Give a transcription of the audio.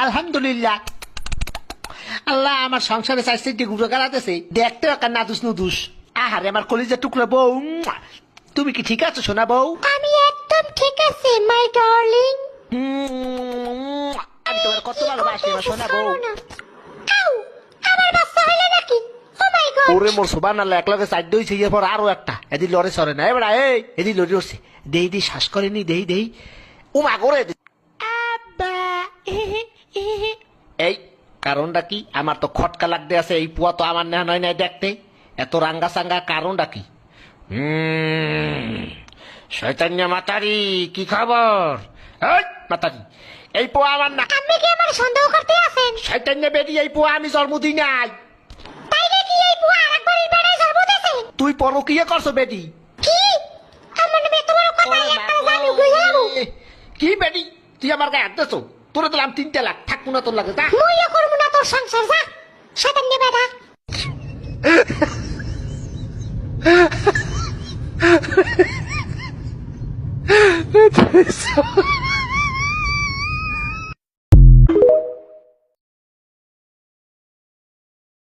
আলহামদুলিল্লাহ। আল্লাহ আমার সংসারে চাইছে গুঁড়ো গালাতেছে, দেখতে একটা নাদুস নুদুস। আহারে আমার কলিজার টুকরা বউ, তুমি কি ঠিক আছো সোনা বউ? আমি একদম ঠিক আছি মাই ডার্লিং। আমি তোমার কত ভালোবাসি আমার সোনা বউ। আউ, আমার বাচ্চা হইলো নাকি? ও মাই গড। ওরে মোর সুবান আল্লাহ, এক লগে চার দইছে, এরপর আরো একটা এদি লড়ে সরে না এবার এদি লড়ে উঠছে, দেহি দেহি শ্বাস করেনি, দেহি দেহি উমা করে আব্বা এই কারণটা কি? আমার তো খটকা লাগতে আছে, এই পুয়া তো আমার নেওয়া নয় নাই দেখতে, এত রাঙ্গা সাঙ্গা কারণটা কি? শয়তান্য মাতারি, কি খবর? এই মাতারি, এই পোয়া আমার না। আপনি কি আমার সন্দেহ করতে আছেন? শয়তান্য বেদি, এই পোয়া আমি জন্ম দিই নাই। তাই নাকি এই বুয়া আরেকবারের বেড়ায় জন্ম দিয়েছে? তুই পরকিয়া করছো বেদি? কি? আমার নামে এত বড় কথা, একটা জানি গইয়া যাবো। কি বেদি, তুই আমার গায়ে হাত দিছো? তোরে দিলাম 3 লাখ, থাকবো না তোর লাগে, যা। মুইও করবো না তোর সংসার, যা শয়তান নে বেটা।